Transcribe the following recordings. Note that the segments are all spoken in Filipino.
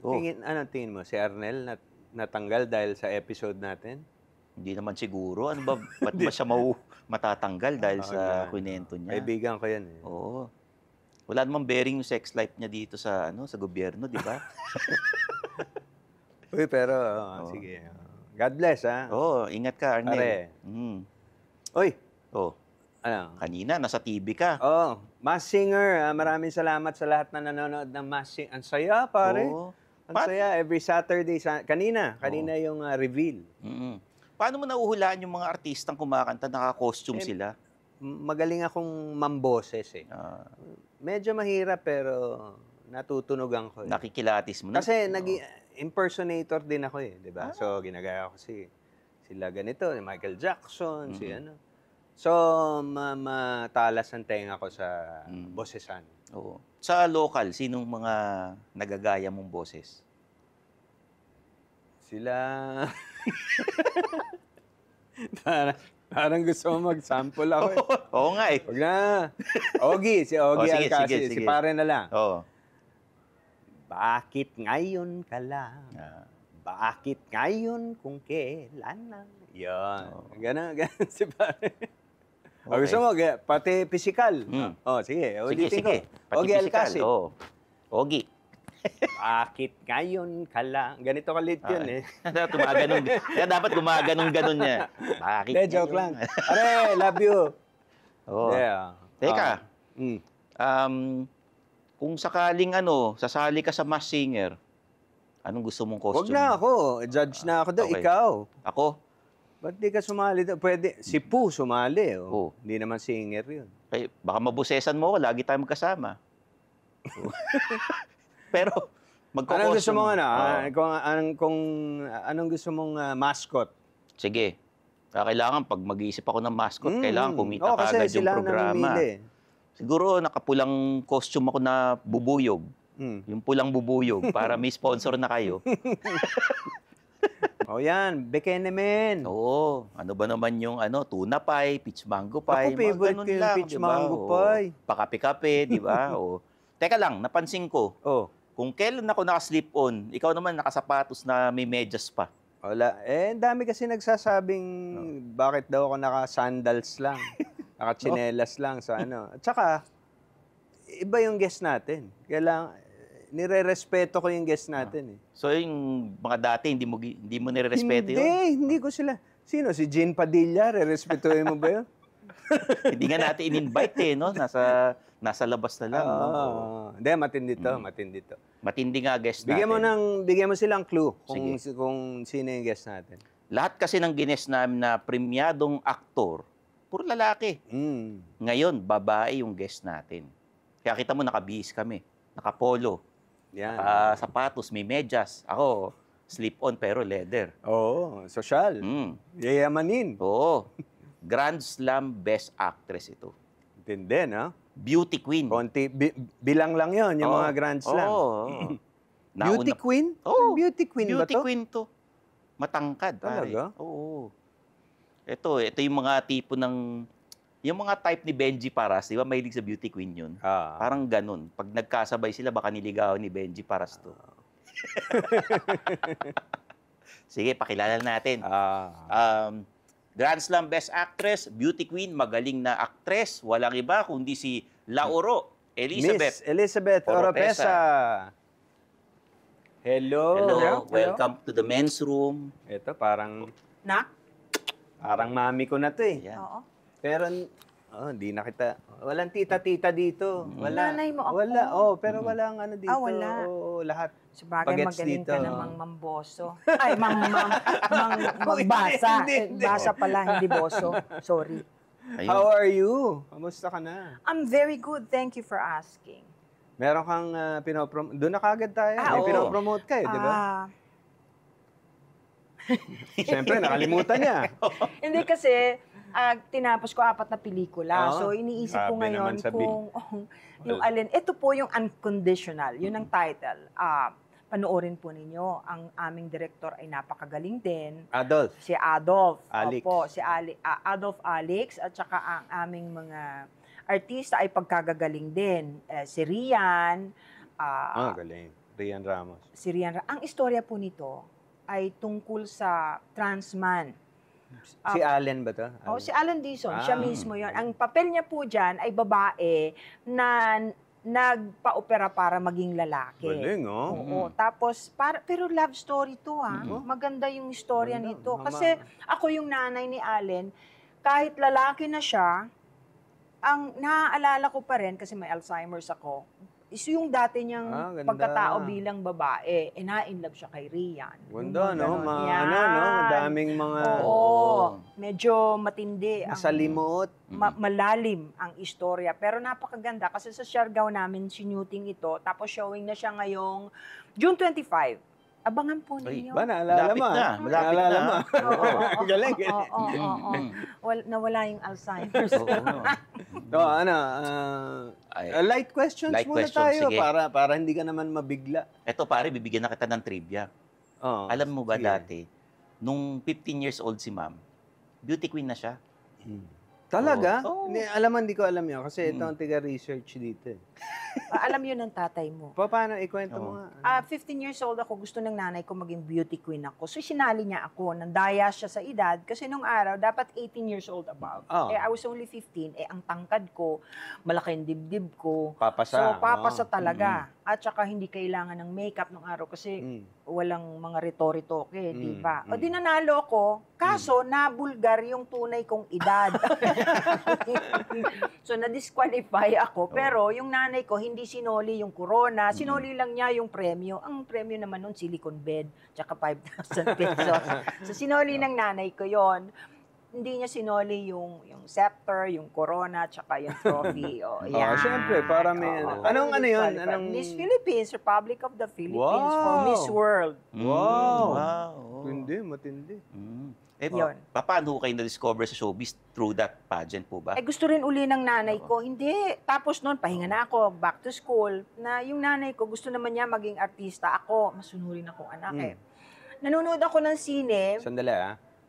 Oh, Tingin mo, si Arnel natanggal dahil sa episode natin? hindi naman siguro. Ano ba, ba't ba siya matatanggal dahil sa kwento niya? Kaibigan ko yan eh. Oo. Wala namang bearing yung sex life niya dito sa sa gobyerno, di ba? Uy, pero sige. God bless, ha? Oo, ingat ka, Arnel. Pare. Uy, Oh, ano? kanina, nasa TV ka. Oh, Masked Singer. Maraming salamat sa lahat na nanonood ng Masked Singer. Ang saya, pare. Oo. Ang saya. Every Saturday. Kanina yung reveal. Paano mo nauhulaan yung mga artistang kumakanta, naka-costume sila? Magaling akong mamboses eh. Medyo mahirap pero natutunugan ko. Nakikilatis mo na. Kasi impersonator din ako eh, di ba? So, ginagaya ko sila ganito, si Michael Jackson, si ano. So, matalas ang tenga ko sa bosesan. Oo. Sa local, sinong mga nagagaya mong boses? Sila... parang gusto mo mag-sample ako eh. Oo nga eh. Huwag na. Ogie, si Ogie sige, Alcacid. sige. Si pare na lang. Oo. Bakit ngayon ka lang? Bakit ngayon kung kailan lang? Yan. Gano'n si pare. O gusto mo, pati physical. Sige, ulitin ko. Ogie Alcacid. Ogie. Bakit ngayon ka lang? Ganito kalit yun eh. Kaya dapat gumaganong-ganon niya. Bakit De, joke lang. Are, love you. Oo. Teka. Kung sakaling sasali ka sa Masked Singer, anong gusto mong costume? Huwag na ako. Judge na ako doon. Okay. Ikaw. Ako? Ba't di ka sumali doon? Pwede. Si Poo sumali. Hindi naman singer yun. Eh, baka mabusesan mo ako. Lagi tayo magkasama. Pero, anong gusto mong anong gusto mong mascot? Sige. Kailangan, pag mag-iisip ako ng mascot, kailangan kumita kasi kaagad yung programa. Siguro, nakapulang costume ako na bubuyog. Yung pulang bubuyog, para may sponsor na kayo. Yan. Bekenemen. Oo. Ano ba naman yung tuna pie, peach mango pie. Ako, favorite ko yung peach mango pie. Pakape-kape, di ba? Teka lang, napansin ko. Kung kailan ako naka-slip-on, ikaw naman nakasapatos na may medyas pa. Wala. Dami kasi nagsasabing bakit daw ako naka-sandals lang, naka-chinelas lang sa At saka, iba yung guest natin. Kailangan, nire-respeto ko yung guest natin eh. So yung mga dati, hindi mo nire-respeto yun? Hindi ko sila. Sino? Si Jean Padilla? Re-respetuhin mo ba yun? Hindi nga natin in-invite no? Nasa labas na lang. Hindi, matindi to. Matindi nga guest natin. Bigyan mo silang clue kung sino yung guest natin. Lahat kasi ng gines namin na premyadong aktor, puro lalaki. Ngayon, babae yung guest natin. Kaya kita mo, nakabihis kami. Nakapolo. Nakasapatos, may medyas. Ako, slip-on pero leather. Sosyal. Yayamanin. Grand Slam Best Actress ito. Tindi, no? Beauty Queen. Konti, bilang lang yon yung mga Grand Slam. Beauty Queen? Beauty Queen ba to? Beauty Queen to. Matangkad, pare. Talaga? Oo. Ito yung mga tipo ng... Yung mga type ni Benji Paras, di ba? Mahilig sa Beauty Queen yun. Parang ganun. Pag nagkasabay sila, baka niligawan ni Benji Paras to. Sige, pakilala natin. Grand Slam Best Actress, Beauty Queen, magaling na actress, walang iba kundi si Lauro Elizabeth. Miss Elizabeth Oropesa. Hello. Welcome to the men's room. Ito parang mami ko na to eh. Oo. Pero hindi na kita. Walang tita-tita dito. Wala. Nanay mo ako. Wala. Pero walang dito. Wala. Lahat. Sabagay, Bagets magaling dito. ka namang mamboso. Ay, magbasa. Basa pala, hindi boso. Sorry. Ayun. How are you? Kamusta ka na? I'm very good. Thank you for asking. Meron kang pinopromote. Doon na kagad tayo. May oo. pinopromote ka di ba? Siyempre, nakalimutan niya. Hindi kasi, tinapos ko 4 na pelikula. So, iniisip ko Grabe ngayon naman kung yung alin. Ito po yung Unconditional. Yun ang title. Panoorin po ninyo. Ang aming director ay napakagaling din. Adolf. Si Adolf. Alex. Opo, si Adolf Alex. At saka ang aming mga artista ay pagkagagaling din. Si Rian. Galing. Rian Ramos. Si Rian Ang istorya po nito ay tungkol sa trans man. Si Allen ba to? Oh, si Alan Dizon, siya Ah. mismo yon. Ang papel niya po dyan ay babae na nagpa-opera para maging lalaki. Galing, oh. Oo. Tapos, pero love story to Maganda yung istorya Ganda. nito. Mama. Kasi ako yung nanay ni Allen, kahit lalaki na siya, ang naaalala ko pa rin, kasi may Alzheimer's ako, is yung dati niyang ganda. pagkatao bilang babae, na-in-love siya kay Rian. Ganda, no? Ganon. Ano, no? Yan. Daming mga Oo. Medyo matindi. masalimuot. Malalim ang istorya. Pero napakaganda kasi sa Siargao namin sinuting ito. Tapos showing na siya ngayong June 25. Abangan po ninyo. Ba, naalala Malapit mo? na, malapit Naalala na. mo? Oo. Galing, Oo. Nawala yung Alzheimer's. Oo. So, ano, light questions Light muna questions, tayo sige. para hindi ka naman mabigla. Eto pare, bibigyan na kita ng trivia. Oh, Alam mo ba sige. dati, nung 15 years old si ma'am, beauty queen na siya. Talaga? Oo. Hindi ko alam yun kasi ito ang tiga-research dito. Alam yun ng tatay mo. Paano? Ikwento mo nga. 15 years old ako, gusto ng nanay ko maging beauty queen ako. So, sinali niya ako. Nandaya siya sa edad. Kasi nung araw, dapat 18 years old above. Oh. I was only 15. Ang tangkad ko, malaki yung dibdib ko. Papasa. So, papasa Oh. talaga. At saka, hindi kailangan ng makeup nung araw kasi walang mga rito-ritoke, di ba? O di nanalo ko, kaso nabulgar yung tunay kong edad. So, na-disqualify ako. Pero yung nanay ko, hindi sinoli yung corona. Sinoli lang niya yung premyo. Ang premyo naman nun, silicone bed, tsaka 5,000 pesos. So, sinoli ng nanay ko yon. Hindi niya sinoli yung scepter, yung corona, tsaka yung trophy. Yan. Syempre, para may Oo. Anong ano yun? Disqualified. Anong... Miss Philippines, Republic of the Philippines for Wow. Miss World. Wow. Wow. Matindi. Yun. Paano kayo na-discover sa showbiz through that pageant po ba? Gusto rin uli ng nanay ko. Hindi. Tapos noon, pahinga na ako, back to school, na yung nanay ko, gusto naman niya maging artista. Ako, masunurin akong anak Nanonood ako ng sine. Sandali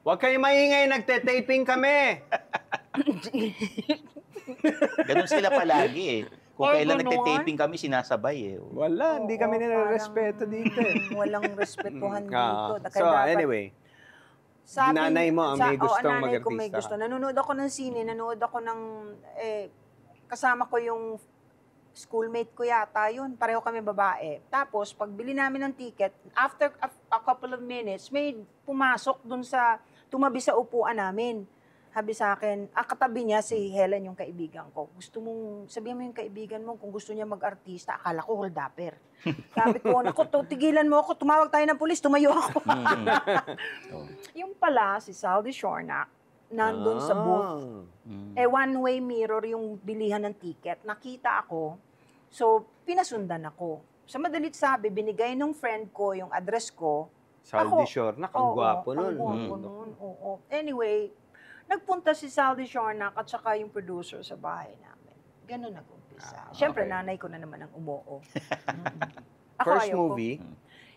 Huwag kayo maingay, nagte-taping kami. Ganun sila palagi Kung Ay, kailan ganon? nagte-taping kami, sinasabay Wala, hindi kami nire-respeto dito. Walang respetuhan dito. So, anyway. Nanay mo ang may gustong nanay ko may mag-artista gusto. Nanonood ako ng sine, nanonood ako ng, kasama ko yung schoolmate ko yata yun. Pareho kami babae. Tapos, pagbili namin ng ticket, after a couple of minutes, may pumasok dun tumabi sa upuan namin. Sabi sa akin, katabi niya si Helen, yung kaibigan ko. Gusto mong, sabihin mo yung kaibigan mo, kung gusto niya mag-artista, akala ko hold-upper. Sabi ko, naku, tigilan mo ako, tumawag tayo ng pulis, tumayo ako. Yung pala, si Saldi Shornak, nandun sa booth. One-way mirror yung bilihan ng ticket. Nakita ako, so pinasundan ako. Sa madalit sabi, binigay nung friend ko yung address ko. Saldi Shornak, ang gwapo nun. Ang gwapo nun, oo. Anyway, nagpunta si Saldi Shornak at saka yung producer sa bahay namin. Ganun nag-umpisa. Siyempre, nanay ko na naman ang umuo. Ako, First ayoko. movie?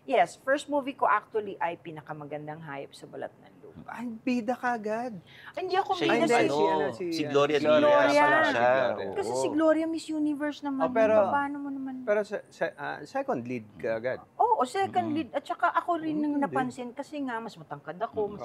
Yes, first movie ko actually ay Pinakamagandang Hayop sa Balat ng Lupa. Ay, bida ka agad. Hindi ako Siya bida yung si Gloria si Diaz Gloria. pala siya. Kasi si Gloria Miss Universe naman. pero- paano mo naman? Pero second lead ka agad. Oo, second lead. At saka ako rin nang napansin kasi nga mas matangkad ako.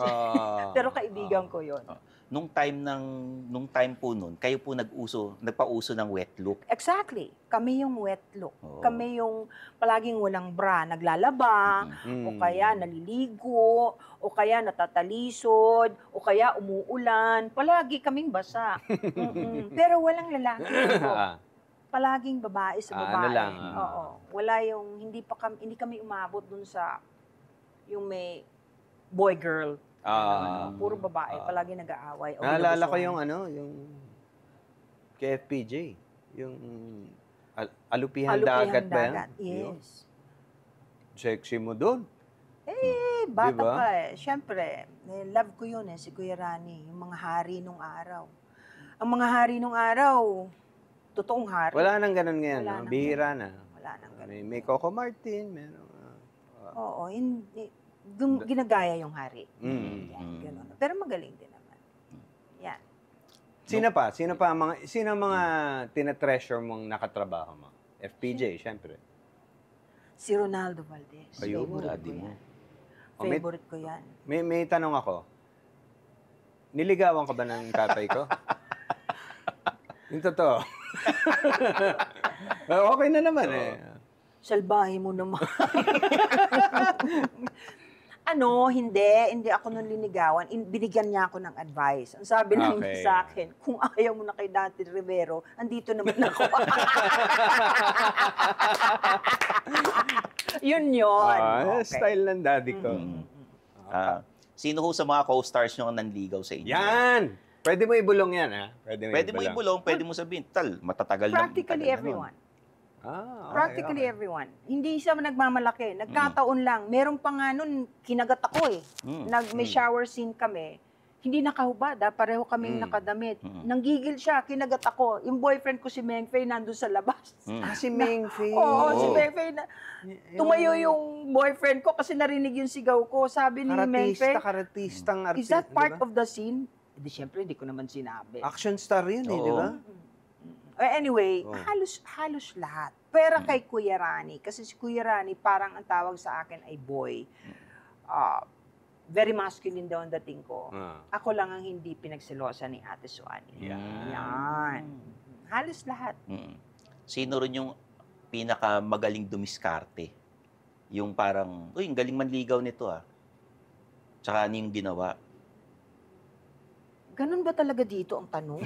Pero kaibigan ko yon. Nung time po nun, kayo po nagpauso ng wet look. Exactly. Kami yung wet look. Oo. Kami yung palaging walang bra, naglalaba, o kaya naliligo, o kaya natatalisod, o kaya umuulan. Palagi kaming basa. Pero walang lalaki. Palaging babae sa babae. Ano lang, Oo. Wala yung hindi kami umabot dun sa yung may boy girl. Puro babae, palagi nag-aaway. o Naalala ko ginugustuhan. yung KFPJ. Yung Alupihan Dagat ba yan? Yun. Yes. Sexy mo doon. Bata Diba? pa Siyempre, love ko yun si Kuya Rani. Yung mga hari nung araw. Ang mga hari nung araw, totoong hari. Wala nang ganun ngayon. Wala No? nang Bihira na. Wala nang ganun. May Coco Martin. Meron. Oo, ginagaya yung hari. Yan, ganun. Pero magaling din naman. Yan. Sino pa ang mga tinatreasure mong nakatrabaho mo? FPJ, syempre. Si Ronaldo Valdez. Ayun, Favorite ko daddy mo. yan. Oh, may- Favorite ko yan. May tanong ako. Niligawan ka ba ng tatay ko? Yung totoo. Okay na naman eh. Salbahe mo naman. Hindi ako nung linigawan. Binigyan niya ako ng advice. Ang sabi lang niya Okay. sa akin, kung ayaw mo na kay Dante Rivero, andito naman ako. Yun. Okay. Style ng daddy ko. Sino ho sa mga co-stars nyo ang nanligaw sa inyo? Yan! Pwede mo ibulong yan, ha? Pwede mo ibulong, pwede mo sabihin, matatagal na. Practically matagal na everyone. Okay, Practically okay. everyone. Hindi siya nagmamalaki. Nagkataon lang. Meron pa nga nun, kinagat ako eh. May shower scene kami. Hindi nakahubad, pareho kaming nakadamit. Nanggigil siya, kinagat ako. Yung boyfriend ko si Meng Fei nandun sa labas. Si Meng Fei. Oo, si Meng Fei. Tumayo yung boyfriend ko kasi narinig yung sigaw ko. Sabi ni Meng Fei, Karatistang is artista. that part of the scene? Di syempre, hindi ko naman sinabi. Action star yun eh, di ba? Anyway, halos lahat. Pero kay Kuya Rani, kasi si Kuya Rani parang ang tawag sa akin ay boy. Very masculine daw ang dating ko. Ako lang ang hindi pinagselosa ni Ate Suani. Yan. Halos lahat. Sino rin yung pinakamagaling dumiskarte? Yung parang, uy, ang galing manligaw nito Tsaka ano yung ginawa? Ganun ba talaga dito ang tanong?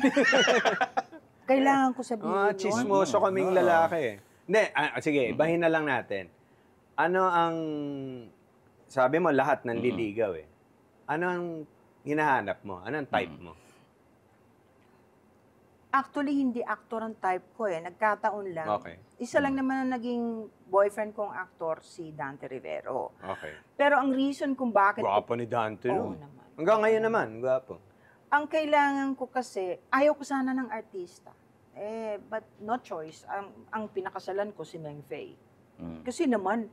Kailangan ko sabihin yun? Chismoso kaming lalaki. Hindi, sige, ibahin na lang natin. Ano ang, sabi mo lahat ng liligaw eh. Ano ang hinahanap mo? Ano ang type mo? Actually, hindi actor ang type ko eh. Nagkataon lang. Okay. Isa lang naman ang naging boyfriend kong actor, si Dante Rivero. Okay. Pero ang reason kung bakit... Gwapo ni Dante, Oo no? naman. Hanggang ngayon naman, gwapo. Ang kailangan ko kasi, ayaw ko sana ng artista. But no choice. Ang pinakasalan ko si Meng Fei. Kasi naman,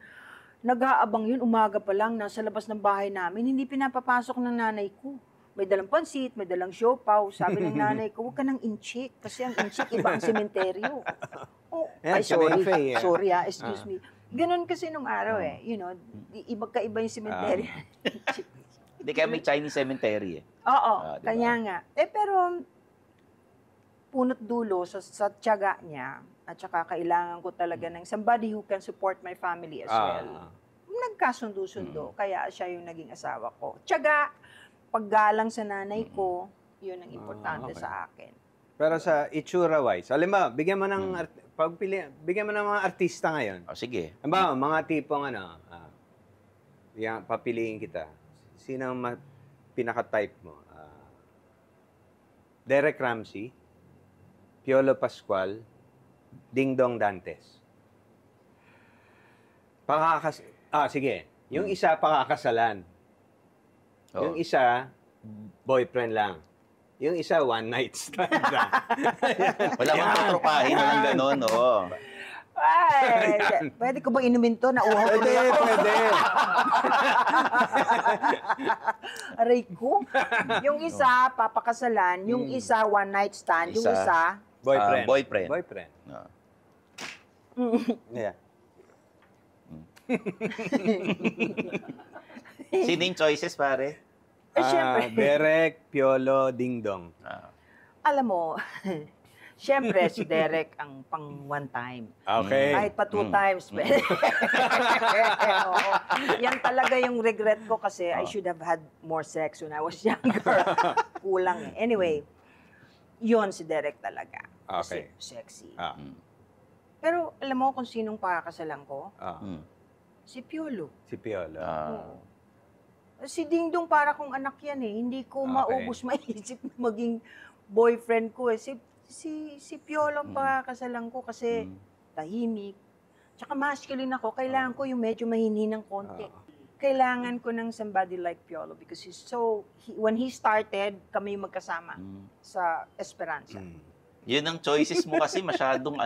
nag-aabang yun, umaga pa lang, nasa labas ng bahay namin, hindi pinapapasok ng nanay ko. May dalang pansit, may dalang siopaw. Sabi ng nanay ko, huwag ka nang inchik. Kasi ang inchik, iba ang sementeryo. Yan, si Meng Fei, eh. Sorry excuse me. Ganon kasi nung araw iba-kaiba yung sementeryo. Hindi kaya may Chinese cemetery Oo, diba? kanya nga. Pero, punot dulo sa tiyaga niya, at saka kailangan ko talaga ng somebody who can support my family as well. Nagkasundo-sundo, kaya siya yung naging asawa ko. Tiyaga, paggalang sa nanay ko, yun ang importante sa akin. Pero sa itsura-wise, alam ba, bigyan mo ng, bigyan mo ng mga artista ngayon. Sige. Ba, mga tipong papiliin kita. Sino ang pinaka-type mo? Derek Ramsey, Piolo Pascual, Ding Dong Dantes. Sige. Yung isa, pakakasalan. Yung isa, boyfriend lang. Yung isa, one night stand lang. Wala kang tatropahin ng gano'n, Ay, pwede ko ba inumin to? Nauhaw ko na ako. Pwede. Aray ko. Yung isa, papakasalan. Yung isa, one night stand. Yung isa, Boyfriend. Boyfriend. Yeah. Sino yung choices, pare? syempre, Derek, Piolo, Ding Dong. alam mo, syempre, si Derek ang pang one time. Okay. Kahit pa two times. Oo. Yan talaga yung regret ko kasi I should have had more sex when I was younger. Kulang eh. Anyway, yun si Derek talaga. Kasi Okay. sexy. Pero, Pero alam mo kung sinong pakakasalan ko? Si Piolo. si Piolo. Oo. Si Dingdong para kong anak yan eh. Hindi ko maubos maisip na maging boyfriend ko eh. Si Piolo ang pakakasalan ko kasi tahimik. Tsaka masculine ako. Kailangan ko yung medyo mahinhin ng konti. Kailangan ko ng somebody like Piolo because when he started, kami yung magkasama sa Esperanza. Yun ang choices mo kasi masyadong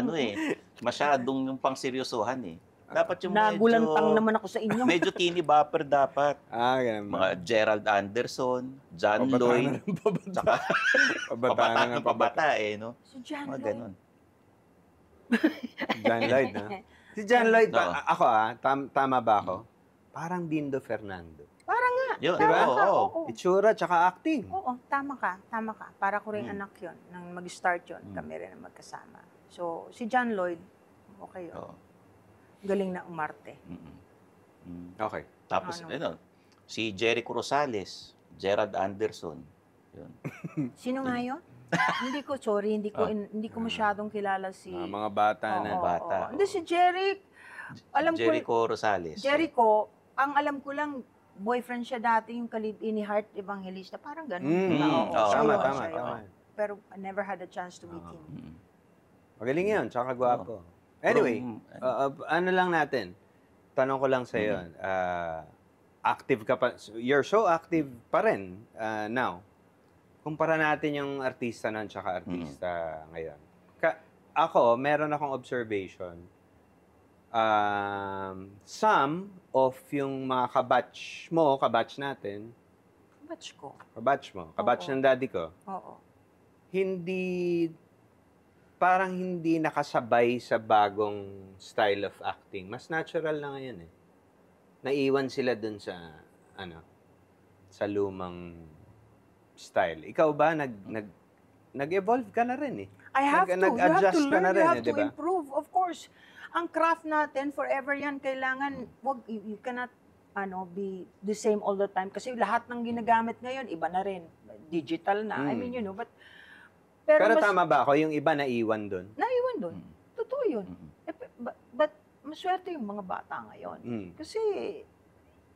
masyadong yung pang-seryosohan Dapat yung Nagulantang naman ako sa inyo. medyo teeny bopper dapat. Ganun. Mga Gerald Anderson, John Lloyd, tsaka Pabataan ng pabata no? Si John Mga Lloyd. ganun. John Lloyd, ha? Si John Lloyd, Oo. ako tama ba ako? Parang Dindo Fernando. Yun, Di ba? oo. Itsura tsaka acting. Oo, tama ka. Para ko rin anak yun. Nang mag-start yun, Mm. kami rin ang magkasama. So, si John Lloyd, okay yun. Oo. Galing na umarte. Mm. Mm. Okay. Tapos, Ano? si Jericho Rosales, Gerard Anderson. Yun. Sino nga yun? hindi ko masyadong kilala si... Mga bata na. Oo, bata, oo. Hindi, si Jeric. Alam ko, Jericho Rosales. Jericho, ang alam ko lang, boyfriend siya dati, yung kalib-ini Heart Evangelista. Parang ganun. diba? Oo, Oo, siya tama, yun, tama, siya yun. tama. Pero I never had a chance to meet him. Mm. Magaling yun, tsaka gwapo. Anyway, ano lang natin, tanong ko lang sa iyo, active ka pa, you're so active pa rin now. Kumpara natin yung artista nun tsaka artista ngayon. Ako, meron akong observation. Some of yung mga kabatch natin, kabatch Oo. ng daddy ko, Oo. parang hindi nakasabay sa bagong style of acting. Mas natural na ngayon eh. Naiwan sila dun sa, sa lumang style. Ikaw ba, nag-evolve ka na rin eh. I have to. You have Nag-adjust to ka na learn. rin You have eh, to di ba? improve. Of course. Ang craft natin, forever yan. Kailangan, you cannot be the same all the time. Kasi lahat ng ginagamit ngayon, iba na rin. Digital na. I mean, Pero tama ba ako? Yung iba naiwan dun? Naiwan doon. Totoo yun. But maswerte yung mga bata ngayon. Kasi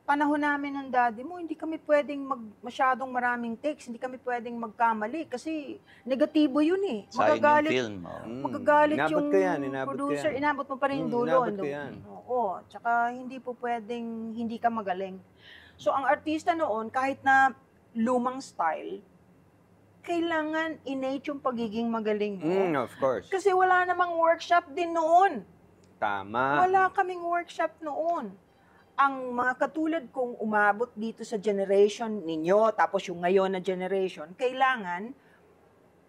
panahon namin ng daddy mo, hindi kami pwedeng masyadong maraming takes, hindi kami pwedeng magkamali kasi negatibo yun eh. Sayang Magagalit, yung film. magagalit Inabot yung ko yan, inabot ko producer, yan. inabot mo pa rin yung dulo. Inabot ko yan. Oo, tsaka hindi po pwedeng hindi ka magaling. So ang artista noon, kahit na lumang style, kailangan innate yung pagiging magaling mo. Of course. Kasi wala namang workshop din noon. Tama. Wala kaming workshop noon. Ang mga katulad kong umabot dito sa generation ninyo, tapos yung ngayon na generation, kailangan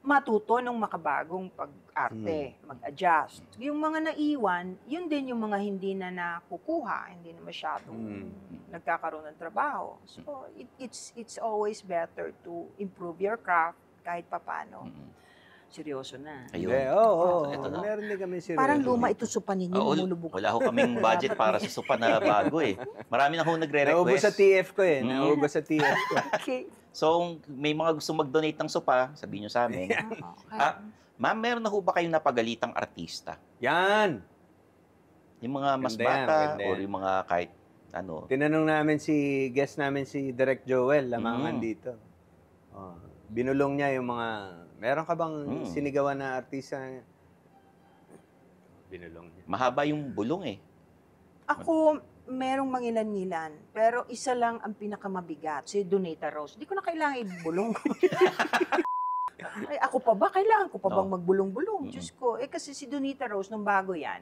matuto ng makabagong pag-arte, mag-adjust. Yung mga naiwan, yun din yung mga hindi na nakukuha, hindi na masyadong nagkakaroon ng trabaho. So, it's always better to improve your craft kahit papano. Seryoso na. Ayun. Oo. Ito na. Meron din kami seryoso. Parang luma ito supan ninyo, lumulubog. Wala ho kaming budget para sa sopa na bago eh. Marami na ho Naubos nagre-request. sa TF ko eh. Naubos sa TF ko. Okay. So, may mga gusto mag-donate ng sopa, sabihin nyo sa amin. Ma'am, meron na ho ba kayong napagalitang artista? Yan. Yung mga mas Ganda yan, bata ganda or yan. yung mga kahit ano. Tinanong namin guest namin si Direk Joel, lamangan dito. Binulong niya yung mga, meron ka bang sinigawan na artista? Binulong niya. Mahaba yung bulong eh. Ako, merong mangilan-ngilan. Pero isa lang ang pinakamabigat, si Donita Rose. Di ko na kailangan ibulong. Ay, ako pa ba? Kailangan ko pa bang magbulong-bulong? Diyos ko. Kasi si Donita Rose, nung bago yan,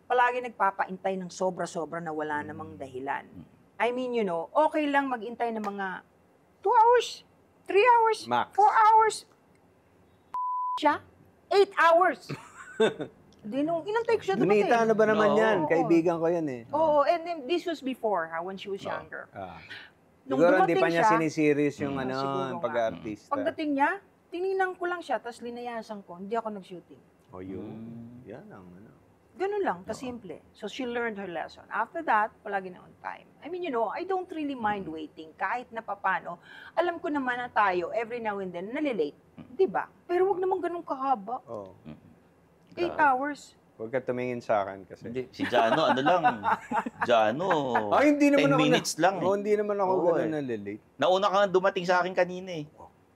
palagi nagpapaintay ng sobra-sobra na wala namang dahilan. I mean, okay lang magintay ng mga 2 hours, 3 hours, Max. 4 hours. Siya? 8 hours. Di nung inantay ko siya dumating. Donita, ano ba naman No. yan? Oo. Kaibigan ko yan eh. Oo, and then this was before, when she was younger. Nung Siguro hindi dumating pa niya siya, sinisiris yung siguro nga. pag-artista. Pagdating niya, tinignan ko lang siya, tapos linayasan ko, hindi ako nag-shooting. O yun. Yan ang Ganun lang, kasimple. So she learned her lesson. After that, palagi na on time. I mean, I don't really mind waiting kahit na papano. Alam ko naman na tayo, every now and then, nalilate. Di ba? Pero wag naman ganun kahaba. Oh. 8 hours. Huwag ka tumingin sa akin kasi. Hindi, si Jano, ano lang. Jano, hindi 10 naman ako minutes lang. hindi naman ako Oo, ganun nalilate. Nauna ka nga dumating sa akin kanina eh.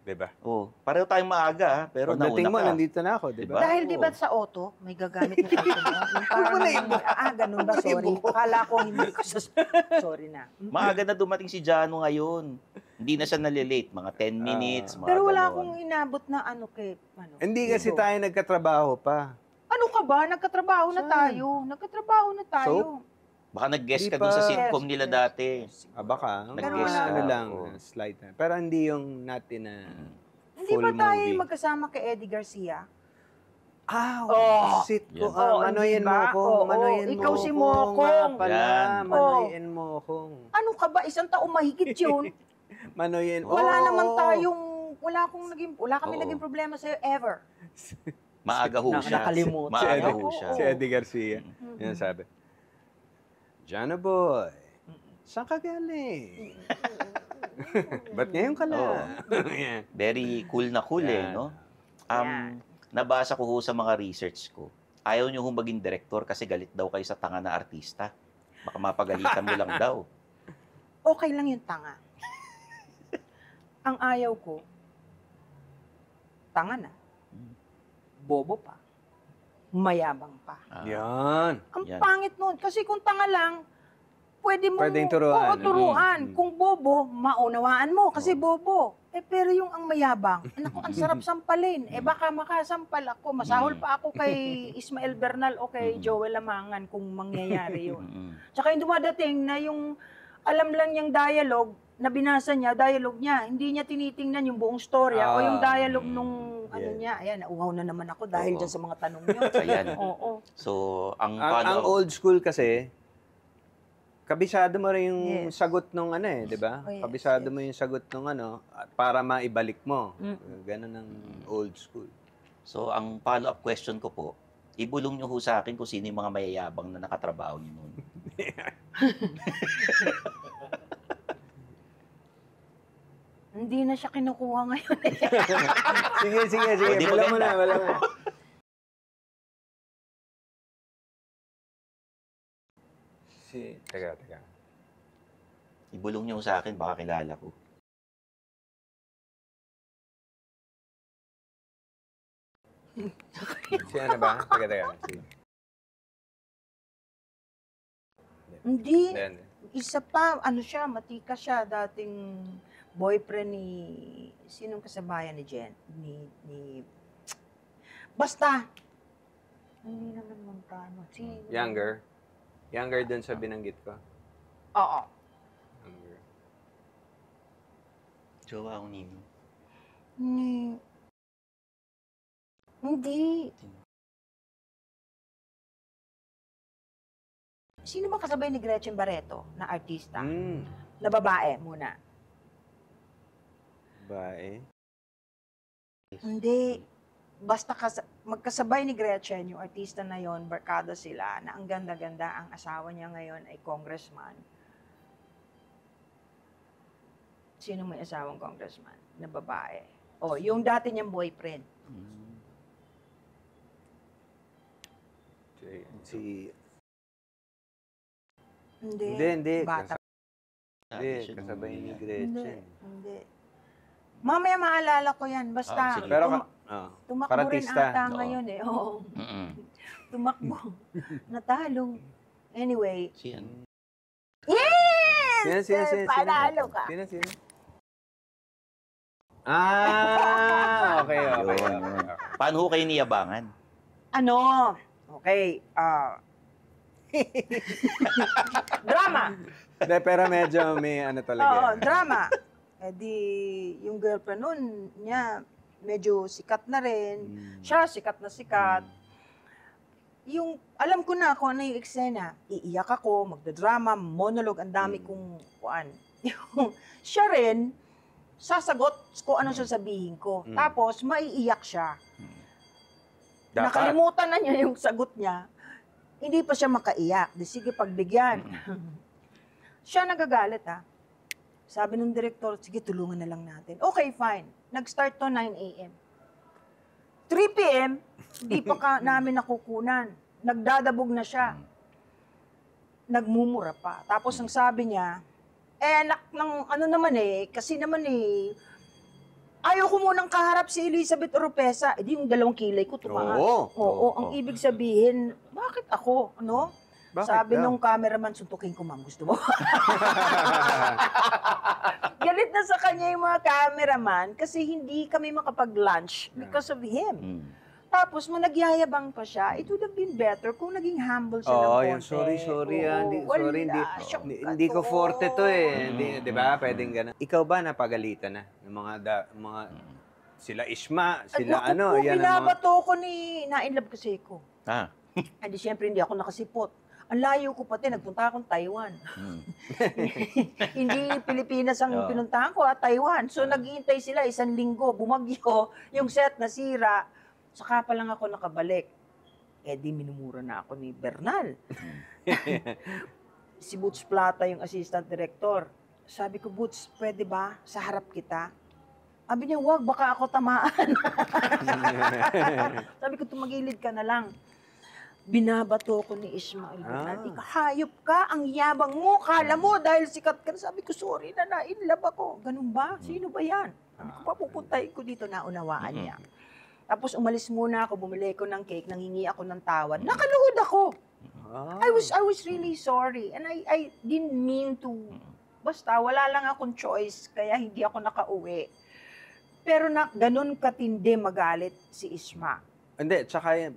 Diba? Pareho tayong maaga, pero Pagdating mo, nauna ka. nandito na ako, diba? Diba? Dahil di ba sa auto, may gagamit ng auto mo? Yung parang, ganun ba? Sorry. Akala ko hindi ko sorry na. Maaga na dumating si Jano ngayon. Hindi na siya nalilate, mga 10 minutes, mga Pero wala ganon. akong inabot na Hindi kasi Digo. tayo nagkatrabaho pa. Ano ka ba? Nagkatrabaho na tayo. Nagkatrabaho na tayo. Baka nag-guest Di ka dun sa pa. sitcom nila dati. Baka. Nag-guess Mga ka, ano lang, oo. slight na. Pero hindi yung natin na Hindi full ba tayo movie. magkasama kay Eddie Garcia? Sit ko. Oo, Manoyin diba? mo kong. Oo, Manoyin mo ikaw si kong. Mokong. Nga pala, Yan. manoyin mo kong. Ano ka ba? Isang taong mahigit yun. Manoyin. Wala Oo, naman oo. tayong, wala kami Oo. naging problema sa'yo ever. Maaga ho siya. Nakalimutan. Maaga Si ho siya. Si Eddie Garcia. Yan sabi. Jana boy, saan ka galing? Ba't ngayon ka lang? Yan. Very cool na cool Yan. no? Yan. Nabasa ko ho sa mga research ko. Ayaw nyo ho maging direktor kasi galit daw kayo sa tanga na artista. Baka mapagalitan mo lang daw. Okay lang yung tanga. Ang ayaw ko, tanga na. Bobo pa. Mayabang pa. Yan. Ang Yan. pangit nun. Kasi kung tanga lang, Pwedeng turuan. Oo, turuan. Mm. Kung bobo, maunawaan mo. Kasi bobo. Pero yung ang mayabang, naku, ang sarap sampalin. Baka makasampal ako. Masahol pa ako kay Ismael Bernal o kay Joel Lamangan kung mangyayari yun. Tsaka yung dumadating na yung alam lang niyang dialogue, na binasa niya, dialogue niya, hindi niya tinitingnan yung buong storya o yung dialogue nung ano niya. Ayan, nauhaw na naman ako dahil dyan sa mga tanong niyo. Ayan. Oo. So, ang Ang old school kasi, kabisado mo rin yung sagot nung ano di ba? Oh, yes, Kabisado mo yung sagot nung para maibalik mo. Ganun ang old school. So, ang follow-up question ko po, ibulong nyo ho sa akin kung sino yung mga mayayabang na nakatrabaho nyo noon. Hindi na siya kinukuha ngayon. Sige. Hindi Wala mo maganda. na, wala mo. Teka. Ibulong nyo ho sa akin, baka kilala ko. Si ano ba? Teka. Sige. Hindi. Then, Isa pa, siya, matika siya, dating boyfriend ni, sinong kasabayan ni Jen? Basta, hindi naman Montano. Younger dun sa binanggit ko. Oo. Younger. Jowa ko nino. Hindi. Sino ba kasabay ni Gretchen Barreto na artista? Na babae muna. Bae. Hindi. Basta magkasabay ni Gretchen, yung artista na yon, barkada sila, na ang ganda-ganda, ang asawa niya ngayon ay congressman. Sino may asawang congressman na babae? Yung dati niyang boyfriend. Si... Hindi. Hindi. Bata. Kasabay ni Gretchen. Hindi. Mamaya maalala ko yan. Basta, sige. Pero, tumakbo rin paratista. ata ngayon eh. Oo. Tumakbo. Natalo. Anyway. Siyan. Yes! Sino? Panalo ka. Sino? Okay. Paano ho kayo niyabangan? Okay. Drama. Hindi, pero medyo may talaga. Oo, drama. Yung girlfriend nun niya, medyo sikat na rin. Siya, sikat na sikat. Yung, alam ko na kung ano yung eksena. Iiyak ako, magdadrama, monologue, ang dami kong kuan. Siya rin, sasagot kung ano sasabihin ko. Tapos, maiiyak siya. Nakalimutan na niya yung sagot niya. Hindi pa siya makaiyak. Di sige, pagbigyan. Siya nagagalit, Sabi ng direktor, sige, tulungan na lang natin. Okay, fine. Nag-start to 9 a.m. 3 p.m., hindi pa namin nakukunan. Nagdadabog na siya. Nagmumura pa. Tapos ang sabi niya, anak ng ano naman kasi naman ayaw ko munang kaharap si Elizabeth Oropesa. Di yung 2 kilay ko tumangas. Oo, ang ibig sabihin, bakit ako, Bakit Sabi daw? nung cameraman, suntukin ko, ma'am, gusto mo? Galit na sa kanya yung mga cameraman kasi hindi kami makapag-lunch because of him. Tapos, nagyayabang pa siya, it would have been better kung naging humble siya ng konti. Yung sorry, hindi ko katoon. forte to Di ba? Pwedeng ganun. Ikaw ba napagalitan na ng mga Sila Isma, sila Naku po, yan ang mga... binabato ko na-inlove kasi ko. Hindi, siyempre hindi ako nakasipot. Ang layo ko pati, nagpunta akong Taiwan. Hindi Pilipinas ang pinuntahan ko, Taiwan. So naghihintay sila 1 linggo, bumagyo, yung set nasira. Saka pa lang ako nakabalik. Eh di minumura na ako ni Bernal. Si Boots Plata yung assistant director. Sabi ko, Boots, pwede ba sa harap kita? Sabi niya, wag, baka ako tamaan. Sabi ko, tumagilid ka na lang. Binabato ko ni Ismael Bernal. Ikaw, hayop ka, ang yabang mo, kala mo dahil sikat ka. Sabi ko, sorry na, in-love ako. Ganun ba? Sino ba yan? Sabi ko, papupuntahin ko dito, naunawaan niya. Tapos umalis muna ako, bumili ko ng cake, nangingi ako ng tawad. Nakaluhod ako. I was really sorry. And I didn't mean to, basta wala lang akong choice, kaya hindi ako nakauwi. Pero ganun katindi magalit si Isma. Hindi, tsaka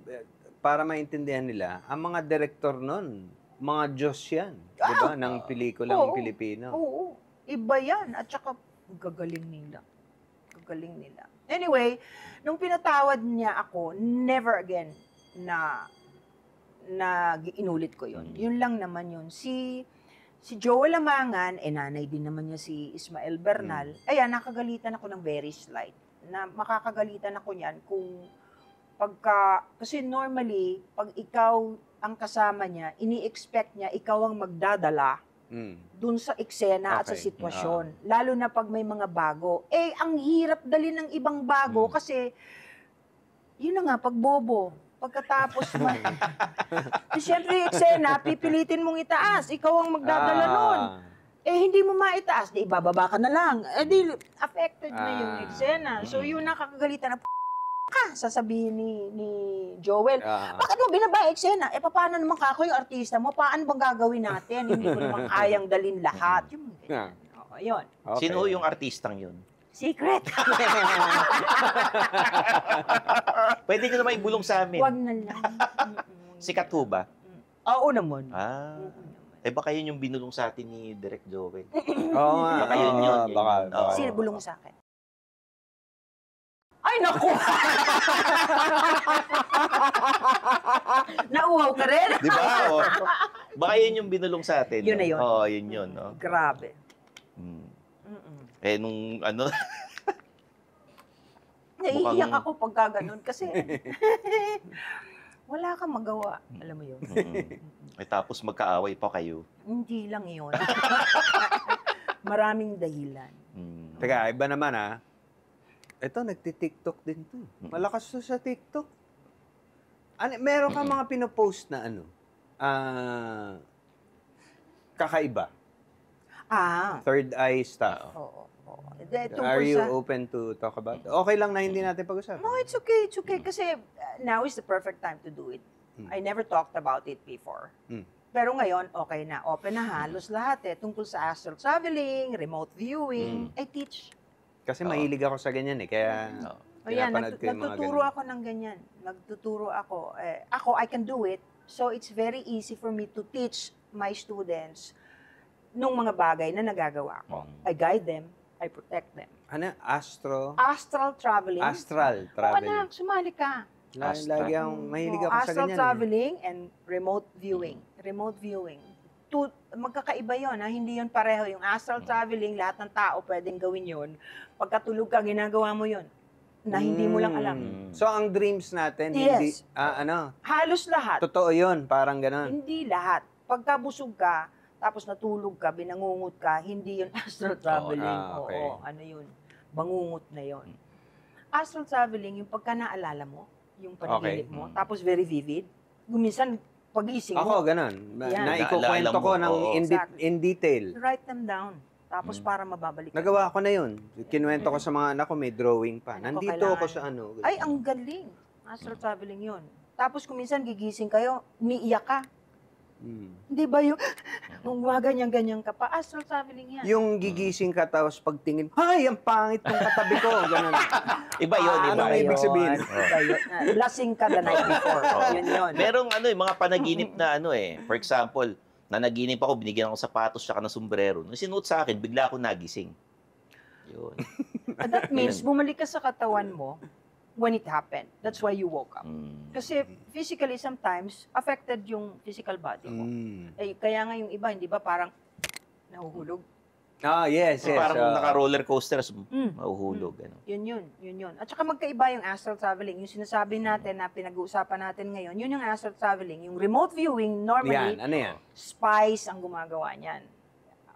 para maintindihan nila, ang mga director nun, mga Diyos yan. Di ba? Ng pelikulang Pilipino. Oo. Iba yan. At saka, gagaling nila. Gagaling nila. Anyway, nung pinatawad niya ako, never again na inulit ko yun. Yun lang naman yun. Si Joel Amangan, nanay din naman niya si Ismael Bernal, ayan, nakagalitan ako ng very slight. Na makakagalitan ako niyan kung kasi normally, pag ikaw ang kasama niya, ini-expect niya, ikaw ang magdadala dun sa eksena at sa sitwasyon. Lalo na pag may mga bago. Ang hirap dali ng ibang bago kasi, yun na nga, pag bobo. Pagkatapos siyempre, eksena, pipilitin mong itaas. Ikaw ang magdadala nun. Hindi mo maitaas. Di ibababa ka na lang. Di affected na yung eksena. So, yun nakakagalitan na sasabihin ni Joel, bakit mo binaba eksena? Paano naman kako yung artista mo? Paano bang gagawin natin? Hindi ko naman kayang dalin lahat. Yung yun. Okay. Sino yung artistang yun? Secret. Pwede nyo naman ibulong sa amin. Wag na lang. Sikat ho ba? Oo naman. Baka yun yung binulong sa atin ni Direk Joel. Oo nga. Baka yun. Baka. Sino bulong sa akin? Ay, naku! Nauhaw ka rin? Di ba? Baka yun yung binulong sa atin. Yun na yun. Oo, yun yun. No? Grabe. Nung ano... Naiiyak ako pagka ganun kasi wala kang magawa. Alam mo yun? Tapos magkaaway pa kayo. Hindi lang yun. Maraming dahilan. Teka, iba naman ito, nagti-TikTok din to. Malakas to sa TikTok. Meron ka mga pinopost na kakaiba. Third eye stuff. Oo. Are you open to talk about it? Okay lang na hindi natin pag-usapan. No, it's okay. It's okay. Kasi now is the perfect time to do it. I never talked about it before. Pero ngayon, okay na. Open na halos lahat tungkol sa astral traveling, remote viewing. I teach. Kasi mahilig ako sa ganyan kaya pinapanood ko yung mga nagtuturo ako ng ganyan. Nagtuturo ako. I can do it. So it's very easy for me to teach my students nung mga bagay na nagagawa ko. I guide them. I protect them. Astral traveling. Astral Oo, traveling. anak, sumali ka. Lagi akong mahilig ako sa ganyan. Astral traveling and remote viewing. Remote viewing. Magkakaiba yun. Hindi yun pareho. Yung astral traveling, lahat ng tao pwedeng gawin yun. Pagkatulog ka, ginagawa mo yun. Na hindi mo lang alam. So, ang dreams natin, Yes. hindi, Halos lahat. totoo yun, parang ganon. Hindi lahat. Pagkabusog ka, tapos natulog ka, binangungot ka, hindi yun astral traveling. Okay. Oo, ano yun? Bangungot na yun. Astral traveling, yung pagka naalala mo, yung panaginip mo, tapos very vivid. Minsan, pag-ising Ako, mo, ganon. Yan. Naikukwento ko ng Exactly. in detail. write them down. Tapos para mababalik ka. Nagawa ko na yun. Kinuwento ko sa mga anak ko, may drawing pa. Ano, Nandito kailangan. ako sa ano. Ay, ang galing. Astral traveling yun. Tapos kung minsan gigising kayo, umiiyak ka. Hindi ba yung, kung ganyan-ganyan ka pa, astral traveling yan. Yung gigising ka tapos pagtingin, ay, ang pangit ng katabi ko. Ganon. Iba yun, iba. Ano ibig sabihin? Iba yun. Lasing ka the night before. Yun yun. Merong mga panaginip na for example, nanaginip ako, binigyan ako sapatos tsaka ng sombrero. Nung sinuot sa akin, bigla ako nagising. Yun. That means, bumalik ka sa katawan mo when it happened. That's why you woke up. Kasi physically, sometimes, affected yung physical body mo. Eh, kaya nga yung iba, hindi ba parang nahuhulog? Yes, So, yes. parang naka-roller coasters, mahuhulog. Ano. Yun. At saka magkaiba yung astral traveling. Yung sinasabi natin na pinag-uusapan natin ngayon, yun yung astral traveling. Yung remote viewing, normally, Yan, ano yan? spies ang gumagawa niyan.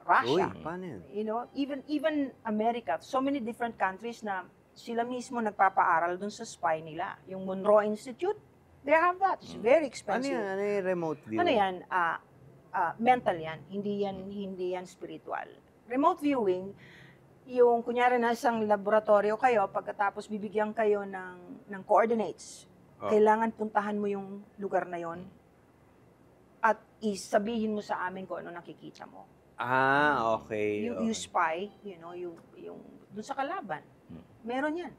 Russia. Uy, paano yan? You know, even America, so many different countries na sila mismo nagpapaaral dun sa spy nila. Yung Monroe Institute, they have that. It's very Ano expensive. yan? Ano yung remote view? Ano yan? Mental yan. Hindi yan spiritual. Remote viewing, yung kunyari na isang laboratorio kayo, pagkatapos bibigyan kayo ng coordinates. Oh. Kailangan puntahan mo yung lugar na yon at isabihin mo sa amin kung ano nakikita mo. Okay. You spy, you know, yung dun sa kalaban. Meron yan.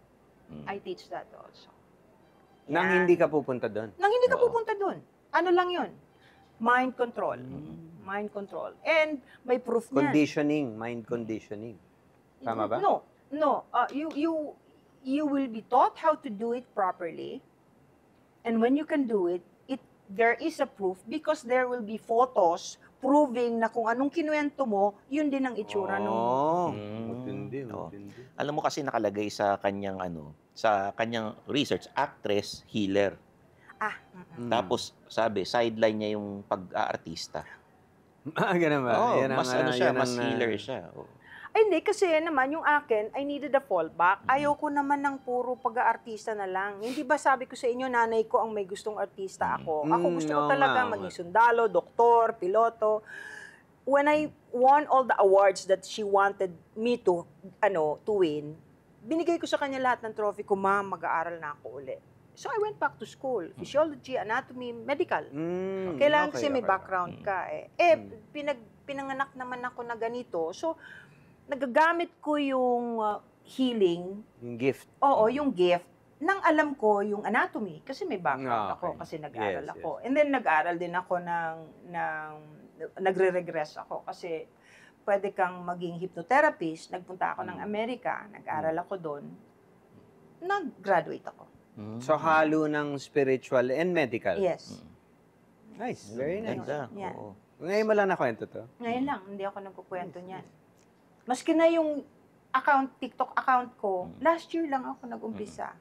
I teach that also. Nang Yan. hindi ka pupunta doon. Nang hindi ka Oo. pupunta doon. Ano lang yon? Mind control. Mind control. And may proof niyan. Conditioning, mind conditioning. Tama ba? No. You will be taught how to do it properly. And when you can do it, there is a proof because there will be photos proving na kung anong kinuwento mo, yun din ang itsura nung... Matindi, Oo. matindi. Alam mo kasi nakalagay sa kanyang research, actress, healer. Tapos sabi, sideline niya yung pag-aartista. Ganun ba? Oh, Yan ang, mas ano siya, yan ang, mas healer siya. Oh. Ay, hindi, kasi naman, yung akin, I needed a fallback. Ayoko naman ng puro pag-aartista na lang. Hindi ba sabi ko sa inyo, nanay ko ang may gustong artista ako. Ako gusto ko oo talaga nga, maging sundalo, doktor, piloto. When I won all the awards that she wanted me to win, binigay ko sa kanya lahat ng trophy ko, ma'am, mag-aaral na ako ulit. So I went back to school, physiology, anatomy, medical. Kailangan kasi may background ka eh. Pinanganak naman ako na ganito. So, nagagamit ko yung healing. Yung gift. Oo, yung gift. Nang alam ko yung anatomy. Kasi may background ako. Okay. Kasi nag-aral Yes, ako. And then nag-aral din ako nagre-regress ako. Kasi pwede kang maging hypnotherapist. Nagpunta ako ng Amerika. Nag-aral ako doon. Nag-graduate ako. So, halo ng spiritual and medical. Yes. Nice. Very nice. Ganda. Yan. Oo. Ngayon mo lang nakwento to. Ngayon lang, hindi ako nagkukwento niyan. Maski na yung TikTok account ko, last year lang ako nag-umpisa.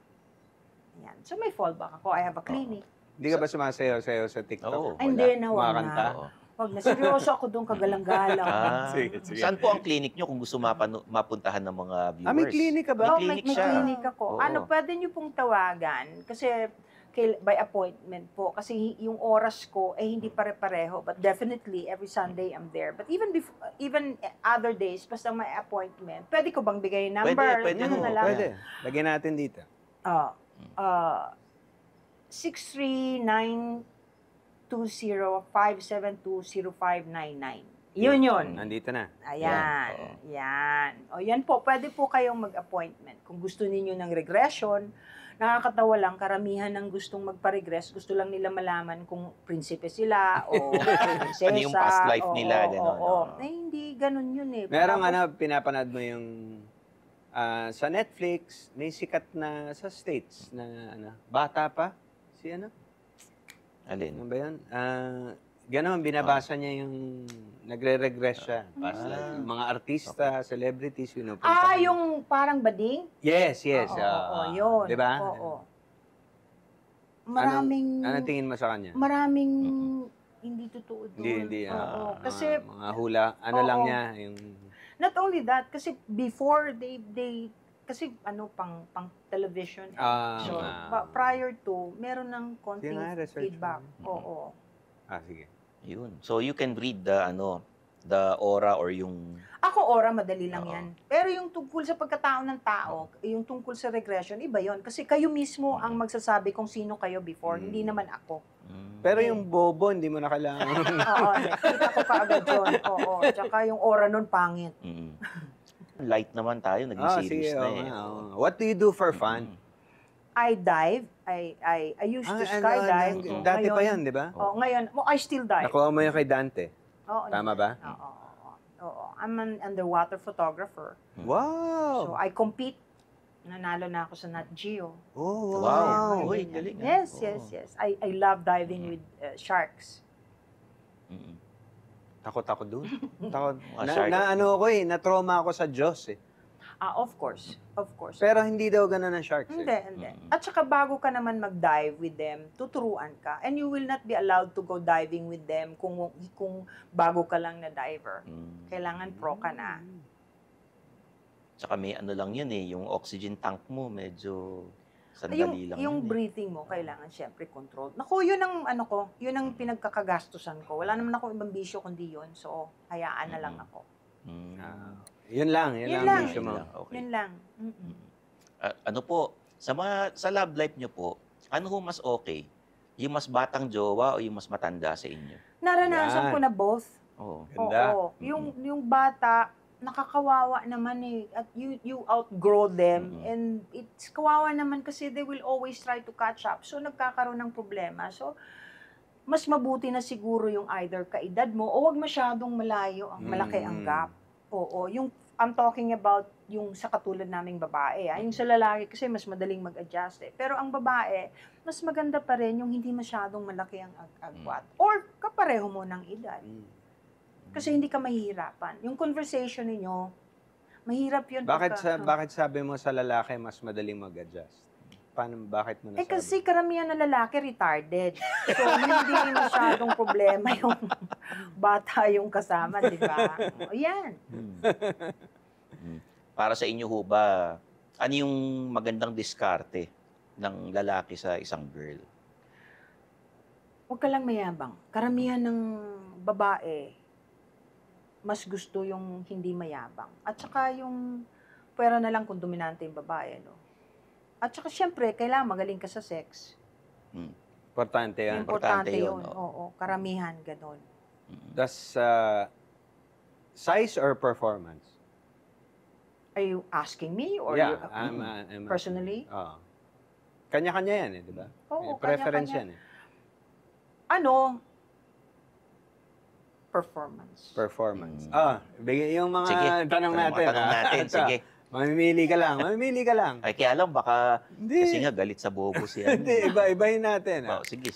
Yan. So may fallback ako. I have a clinic. Hindi ka ba sumasayaw-sayaw sa TikTok? Oo. Ay, hindi na, wag Kumakanta? na. Wag na. Seryoso ako doon, kagalang-galang. Sige. Saan po ang clinic nyo kung gusto mapuntahan ng mga viewers? May clinic ka ba? Oo, May clinic may siya. clinic ako. Oo. Pwede niyo pong tawagan. Kasi by appointment po. Kasi yung oras ko, hindi pare-pareho. But definitely, every Sunday, I'm there. But even other days, basta may appointment, pwede ko bang bigay yung number? Pwede Ano mo. na lang? Pwede. Lagyan natin dito. 639-205-720-599. Yun. Nandito na. Ayan. Oo. Yan. O yan po, pwede po kayong mag-appointment. Kung gusto ninyo ng regression, nakakatawa lang, karamihan ng gustong magpa-regress, gusto lang nila malaman kung prinsipe sila o prinsesa. Ano yung past life nila, gano'n, Oo. no? Hindi ganun yun eh. Merong Tapos, pinapanood mo yung sa Netflix, may sikat na sa States na bata pa. Si ano? Alin? Ano ba yun? Ganon, binabasa niya yung nagre-regress siya. Past life. Yung mga artista, celebrities, pinupunta. yung parang bading? Yes. Oo, yun. Di ba? Oo. Maraming... Anong tingin mo sa kanya? Maraming hindi totoo doon. Hindi. Oo. Kasi, mga hula, lang Oo. niya. Yung, not only that, kasi before they kasi pang television. So, prior to, meron ng konting Sige nga, research feedback. mo. Oo. sige. Yun. So you can read the aura or yung... Ako, ora, madali lang Oo. yan. Pero yung tungkol sa pagkatao ng tao, yung tungkol sa regression, iba yon. Kasi kayo mismo ang magsasabi kung sino kayo before, hindi naman ako. Pero yung bobo, hindi mo na kailangan. Oo, kita ko kaagad yun. Oo. Tsaka yung aura nun, pangit. Light naman tayo, naging serious na eh. What do you do for fun? I dive. I used to skydive. Oo, Dati pa ngayon- yan, di ba? Oh, ngayon, I still dive. Nakuha mo yung kay Dante. Oo, Tama ba? Oo. Oo, I'm an underwater photographer. Wow! So, I compete. Nanalo na ako sa Nat Geo. Oh, Wow. wow! Uy, galing, ah. Yes, Oo. yes. I love diving with sharks. Mm. Takot ako dun. Takot. Mga shark. Na-trauma ako sa Diyos eh. Of course. Of course. Pero hindi daw ganun ang sharks Hindi, eh. hindi. At saka bago ka naman mag-dive with them, tuturuan ka. And you will not be allowed to go diving with them kung bago ka lang na diver. Kailangan pro ka na. Tsaka may ano lang yun eh, yung oxygen tank mo medyo sandali lang Yung yun eh. breathing mo, kailangan syempre control. Naku, yun ang yun ang pinagkakagastusan ko. Wala naman ako ibang bisyo kundi yun. So, hayaan na lang ako. Yun lang Yun ang lang. issue mo. Okay. Yun lang. Ano po, sa love life nyo po, ano ho mas okay? Yung mas batang jowa o yung mas matanda sa inyo? Naranasan Yan. ko na both. Oo. Ganda. Oo. Yung bata, nakakawawa naman eh. At you outgrow them. And it's kawawa naman kasi they will always try to catch up. So, nagkakaroon ng problema. So, mas mabuti na siguro yung either kaedad mo o wag masyadong malayo, malaki ang gap. Oo. I'm talking about yung sa katulad naming babae. Yung sa lalaki kasi mas madaling mag-adjust eh. Pero ang babae, mas maganda pa rin yung hindi masyadong malaki ang agwat. Or kapareho mo ng edad. Kasi hindi ka mahihirapan. Yung conversation ninyo, mahirap yun. Bakit sabi mo sa lalaki mas madaling mag-adjust? Bakit mo nasabi? Kasi karamihan na lalaki retarded. So, hindi masyadong problema yung bata yung kasama, di ba? O, yan. Para sa inyo ho ba, ano yung magandang diskarte ng lalaki sa isang girl? Huwag ka lang mayabang. Karamihan ng babae, mas gusto yung hindi mayabang. At saka yung pwera na lang kung dominante yung babae, no? At saka syempre, kailangan magaling ka sa sex. Importante yan. Importante yun, yun. Oo, karamihan, ganon. Does size or performance? Are you asking me? Or Yeah, you, I'm personally? Oo. Kanya-kanya yan eh, di ba? Oo, Preference kanya-kanya. yan eh. Performance. Performance. Bigay yung mga Sige, tanong natin. Tanong natin, Ito. sige. Mamimili ka lang. Ay, kaya alam, baka Hindi. kasi nga galit sa bobo siya. Hindi, iba-ibahin natin. Oh, sige.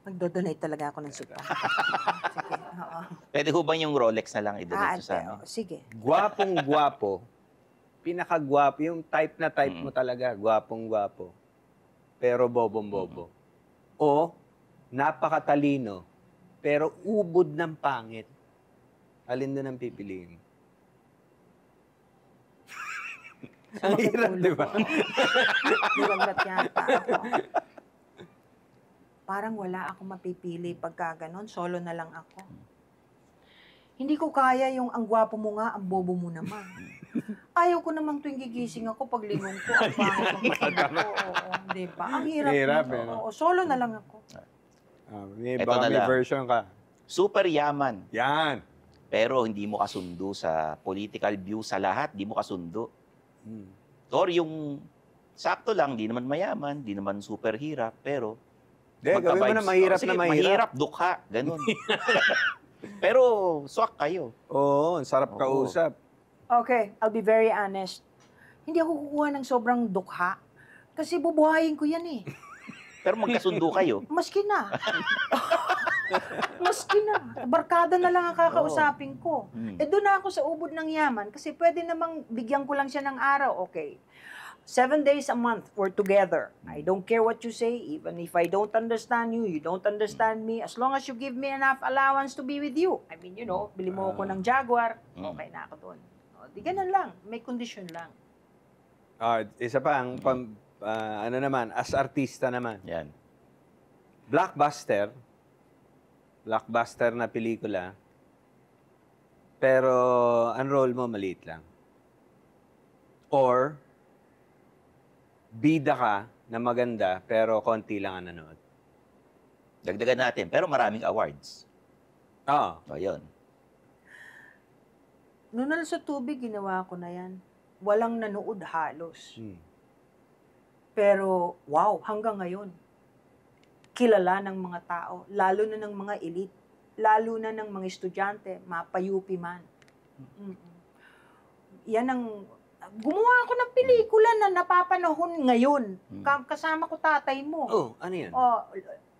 Magdodonate talaga ako ng suka. Sige, oo. Pwede ho ba yung Rolex na lang i-donate sa amin? Sige. Gwapong-gwapo. Pinakagwapo. Yung type na type mo talaga. Gwapong-gwapo. Pero bobong-bobo. O, napakatalino. Pero ubod ng pangit. Alin doon ang pipiliin? Ang hirap, di ba? Nilagnat yata ako. Parang wala akong mapipili pagka ganon. Solo na lang ako. Hindi ko kaya yung ang gwapo mo nga, ang bobo mo naman. Ayaw ko namang tuwing gigising ako, pag lingon ko, ang pangit ng mata ko. Oo, di ba? Ang hirap. Hirap, nun. eh, no? Oo, solo na lang ako. Eto Baka na may lang. version ka. Super yaman, Yan. pero hindi mo kasundo sa political view sa lahat, hindi mo kasundo. Or yung sakto lang, di naman mayaman, di naman super hirap, pero Gawin mo na mahirap Sige, na mahirap. dukha, ganun. Pero swak kayo. Oo, ang sarap Oo. kausap. Okay, I'll be very honest. Hindi ako kukuha ng sobrang dukha. Kasi bubuhayin ko yan eh. Pero magkasundo kayo. Maski na. Maski na. Barkada na lang ang kakausapin ko. Eh doon na ako sa ubod ng yaman kasi pwede namang bigyan ko lang siya ng araw. Okay. 7 days a month, we're together. I don't care what you say, even if I don't understand you, you don't understand me. As long as you give me enough allowance to be with you. I mean, bili mo ako ng Jaguar, okay na ako doon. O, di ganun lang. May condition lang. Isa pa, ano naman, as artista naman. Yan. Blockbuster na pelikula, pero ang role mo maliit lang. Or, bida ka na maganda, pero konti lang ang nanood. Dagdagan natin, pero maraming awards. Oo. O, yun. Noon sa tubig, ginawa ko na yan. Walang nanood halos. Pero, wow, hanggang ngayon, kilala ng mga tao, lalo na ng mga elite. lalo na ng mga estudyante, mapayupi man. Yan ang, gumawa ako ng pelikula na napapanahon ngayon. Kasama ko tatay mo. Oh, ano yan? Oh,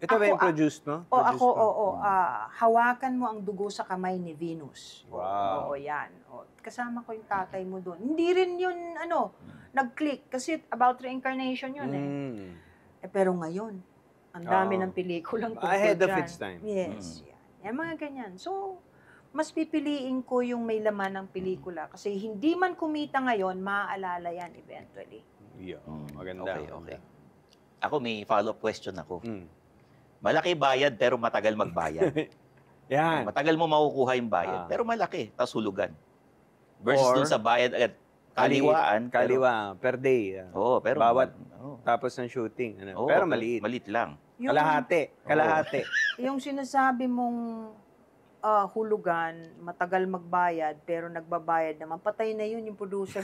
Ito ba yung produced mo? Produced mo? Hawakan mo ang dugo sa kamay ni Venus. Wow. Oo, yan. Kasama ko yung tatay mo doon. Hindi rin yun, nag-click. Kasi about reincarnation yun pero ngayon, ang dami ng pelikulang tungkol Ahead of dyan. its time. Yes. Yan, mga ganyan. So, mas pipiliin ko yung may laman ng pelikula. Kasi hindi man kumita ngayon, maaalala yan eventually. Yeah. Maganda. Okay. Ako may follow-up question ako. Malaki bayad pero matagal magbayad. Yan. Matagal mo makukuha yung bayad pero malaki, tas hulugan. Versus Or, dun sa bayad agad kaliwaan. Kaliwa, per day. Pero bawat tapos ng shooting. Pero maliit. Maliit lang. Kalahati. Yung sinasabi mong hulugan, matagal magbayad, pero nagbabayad naman, patay na yun yung producer.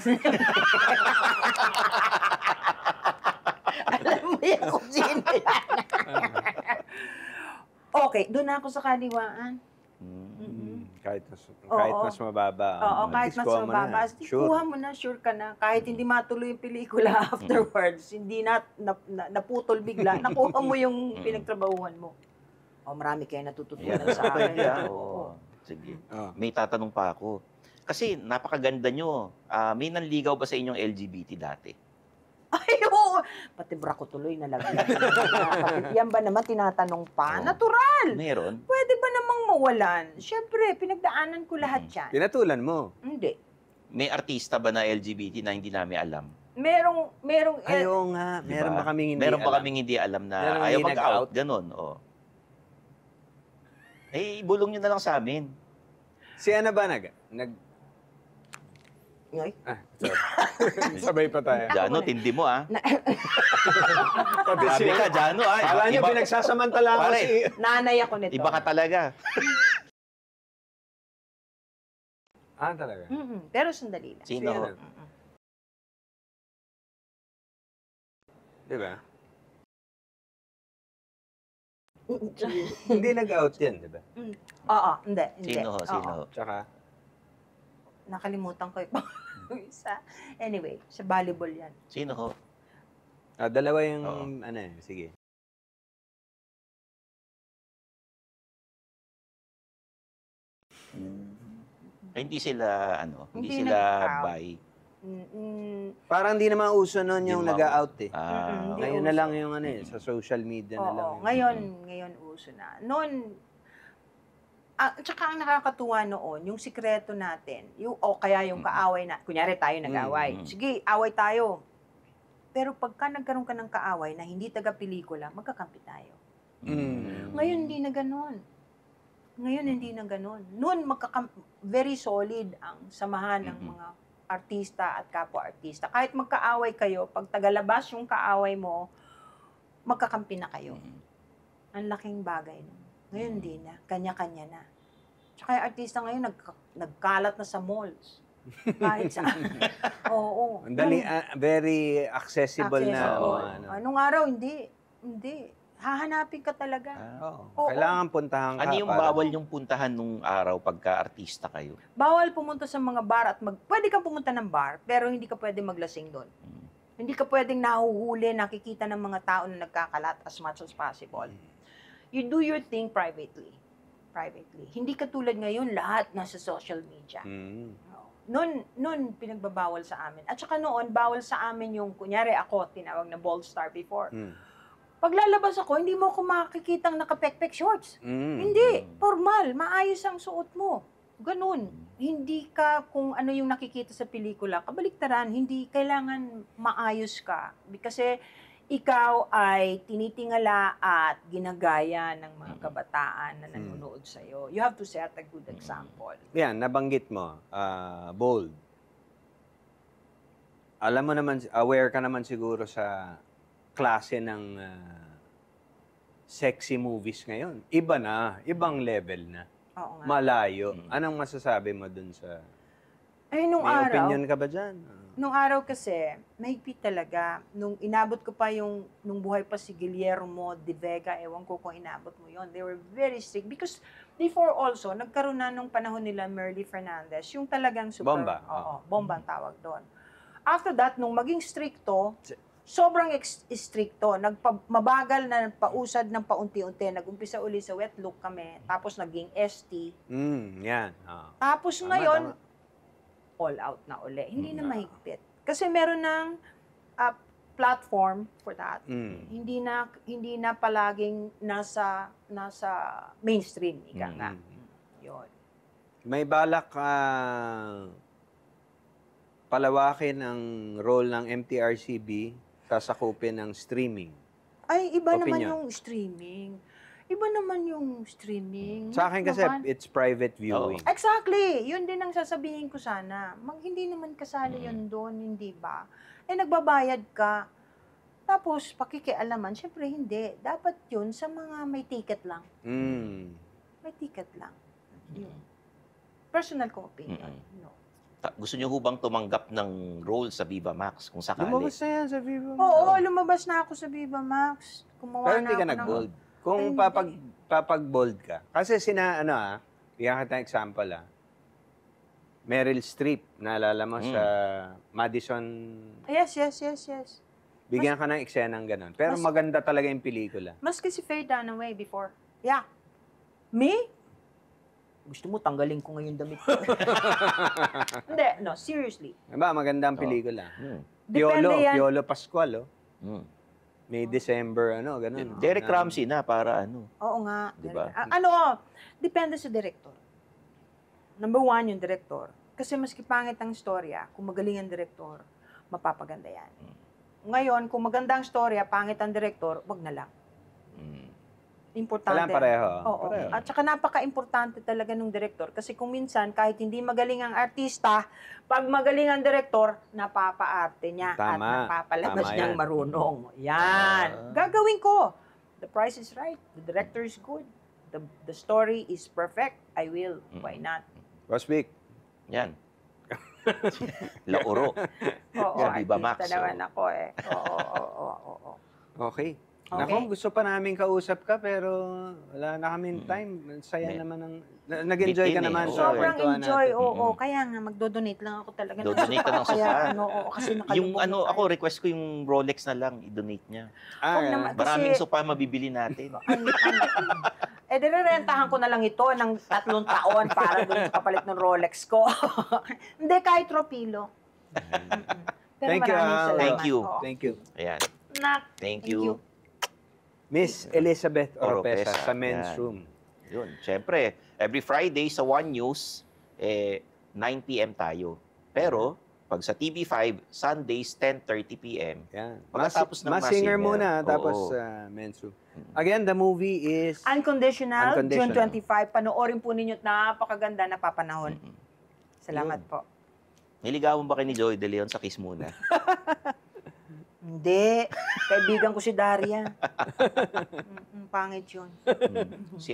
Alam mo yan kung sino yan. Okay, doon ako sa kaliwaan. Kahit mas mababa. Kahit mas mababa. Kuha mo na, sure ka na. Kahit hindi matuloy yung pelikula afterwards, hindi naputol bigla, nakuha mo yung pinagtrabahuhan mo. Marami kayo natututunan sa akin. Sige. May tatanong pa ako. Kasi napakaganda nyo. May nanligaw ba sa inyong LGBT dati? Ay, oo. Pati bra ko tuloy nalaglag. Yan ba naman tinatanong pa? Natural. Meron. Pwede ba namang mawalan? Siyempre, pinagdaanan ko lahat yan. Pinatulan mo? Hindi. May artista ba na LGBT na hindi namin alam? Merong Ayaw nga. Diba? Meron ba kaming hindi Meron alam? ba kaming hindi alam na Meron ayaw hindi mag-out? Ganon, ibulong nyo na lang sa amin. Si Ana ba Ay. Sorry. Sabay pa tayo. Jano, tindi mo Sabi Grabe ka, Jano. Kala niyo pinagsasamantala ko Pare, si... Nanay ako nito. Iba ka talaga. Talaga? Pero sandali lang. Sino? Di ba? Hindi nag-out yan, di ba? Oo, hindi. Sino ho? Tsaka? Nakalimutan ko yung isa. Anyway, sa volleyball yan. Sino ho? Dalawa yung, sige. Hindi sila, hindi Hindi sila nag-out. bi. Parang di naman uso noon yung Hindi nag-out eh. Hindi Ngayon uso. na lang yung sa social media na lang. Oo, ngayon uso na. Noon, tsaka ang nakakatuwa noon, yung sikreto natin, kaya yung kaaway na, kunyari tayo nag-away. Sige, away tayo. Pero pagka nagkaroon ka ng kaaway na hindi taga-pelikula, magkakampi tayo. Ngayon, hindi na ganon. Noon, very solid ang samahan ng mga artista at kapwa-artista. Kahit magkaaway kayo, pag tagalabas yung kaaway mo, magkakampi na kayo. Ang laking bagay nun. Ngayon, hindi na. Kanya-kanya na. Tsaka yung artista ngayon, nagkalat na sa malls. Kahit saan. Oo. Very accessible na. Anong araw, hindi. Hahanapin ka talaga. Oo. Kailangan puntahan ka. Ano yung bawal yung puntahan nung araw pagka-artista kayo? Bawal pumunta sa mga bar at pwede kang pumunta ng bar, pero hindi ka pwede maglasing doon. Hindi ka pwedeng nahuhuli, nakikita ng mga tao na nagkakalat as much as possible. You do your thing privately. Hindi katulad ngayon, lahat nasa social media. Noon, pinagbabawal sa amin. At saka noon, bawal sa amin yung, kunyari ako, tinawag na bold star before. Pag lalabas ako, hindi mo ako makikitang nakapekpek shorts. Hindi. Formal. Maayos ang suot mo. Ganun. Hindi ka kung ano yung nakikita sa pelikula. Kabaliktaran, hindi kailangan maayos ka. Kasi ikaw ay tinitingala at ginagaya ng mga kabataan na nanonood sa'yo. You have to set a good example. Yan, nabanggit mo. Bold. Alam mo naman, aware ka naman siguro sa klase ng sexy movies ngayon. Iba na. Ibang level na. Oo nga. Malayo. Anong masasabi mo dun sa... Nung May araw, opinion ka ba dyan? nung araw kasi, mahigpit talaga. Nung inabot ko pa nung buhay pa si Guillermo de Vega, ewan ko kung inabot mo yon. They were very strict because before also, nagkaroon na nung panahon nila Merly Fernandez, yung talagang super... Bomba. Oo, bomba ang tawag doon. After that, nung maging stricto, sobrang stricto. Mabagal na pausad ng paunti-unti. Nag-umpisa uli sa wet look kami. Tapos naging ST. Yan. Tapos Tama, ngayon, tama. all out na uli. Hindi na mahigpit. Kasi meron ng platform for that. Hindi na palaging nasa mainstream ika nga. Yun. May balak palawakin ang role ng MTRCB, sasakupin ng streaming. Ay, iba naman Opinion. yung streaming. Iba naman yung streaming. Sa akin kasi, Naman. it's private viewing. Exactly. Yun din ang sasabihin ko sana. Hindi naman kasali yun doon, hindi ba? Eh, nagbabayad ka. Tapos, pakikialaman, syempre hindi. Dapat yun sa mga may ticket lang. May ticket lang. Yun. Personal ko opinion. No. Gusto niyo hubang tumanggap ng role sa Viva Max kung sakali? Lumabas na yan sa Viva Max. Oo, lumabas na ako sa Viva Max. Gumawa Pero na hindi ka ako nag-bold. ng... Kung Hindi. papag-bold ka. Kasi bigyan kita ng example Meryl Streep, naalala mo sa Madison. Yes. Bigyan ka ng eksenang ganun. Pero maganda talaga yung pelikula. Mas kasi Faye Dunaway before. Yeah. Me? Gusto mo tanggalin ko ngayon damit ko? Hindi, no, seriously. Diba, maganda ang pelikula. Depende yan. Piolo Pascual, May December, ganun. Derek Ramsey na para Oo nga. Diba? Depende sa director. Number one, yung director. Kasi maski pangit ang storya, kung magaling ang director, mapapaganda yan. Ngayon, kung maganda ang storya, pangit ang director, wag na lang. Importante. Walang pareho. Oo. Pareho. At saka napaka-importante talaga ng director. Kasi kung minsan, kahit hindi magaling ang artista, pag magaling ang director, napapa-arte niya at Tama. napapalabas Tama niyang yan. marunong. Yan. Gagawin ko. The price is right. The director is good. The story is perfect. I will. Why not? Rosvic. Yan. Lauro. Oo, Sa Viva artista Max, naman ako eh. Oo. Okay. Okay. Nako, gusto pa namin kausap ka pero wala na kaming time. Saya naman ng... Nag-enjoy ka Bitin naman Oo, sa Sobrang kwentuhan enjoy. natin. Oo, kaya nga magdo-donate lang ako talaga. Do-donate ka ng Kaya, sofa. oo, kasi Yung nakalubog ako, request ko yung Rolex na lang, i-donate niya. Huwag naman. Kasi- Maraming sofa mabibili natin. Direrentahan ko na lang ito ng 3 taon para doon sa kapalit ng Rolex ko. Hindi, kahit tropilo. Pero Thank you, maraming salamat. Thank you. Oo. Thank you. Ayan. Thank Thank you. you. Miss Elizabeth Oropesa, Oropesa sa Men's yan. Room. Yun. Siyempre, every Friday sa One News, 9 p.m. tayo. Pero, pag sa TV5, Sundays, 10:30 p.m. Yan. Pagkatapos ng Mas singer Massinger. muna, tapos Oo. Men's Room. Again, the movie is... Unconditional, June Unconditional. 25. Panoorin po ninyo at napakaganda na papanahon. Salamat Yun. po. Niligawan ba kayo ni Joy De Leon sa Kiss Muna? Hindi. Kaibigan ko si Daria. Pangit yun. Si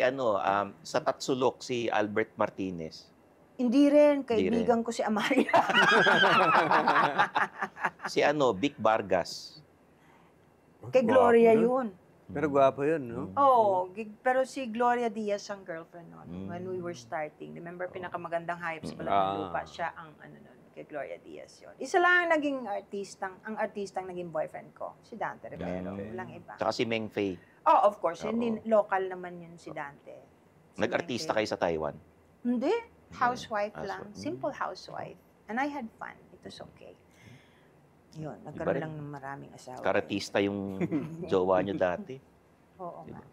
sa Tatsulok, si Albert Martinez. Hindi rin. Hindi Kaibigan ko si Amalia. Si Vic Vargas. Kay Gloria Gwapo yun. Pero gwapo yun, no? Oo. Pero si Gloria Diaz ang girlfriend nun. When we were starting. Remember, pinakamagandang hype sa Balat ng Lupa. Siya ang nun. Kay Gloria Diaz yun. Isa lang ang naging artistang naging boyfriend ko. Si Dante Rivero. Okay. Walang iba. Tsaka si Meng Fei. Oh, of course. Oo. Hindi local naman yun si Dante. Si Nag-artista Mengke. kayo sa Taiwan? Hindi. Housewife lang. Housewife. Simple housewife. And I had fun. It was okay. Yun. Nagkaroon rin. lang ng maraming asawa. Karatista yung jowa nyo dati. Oo Diba? nga.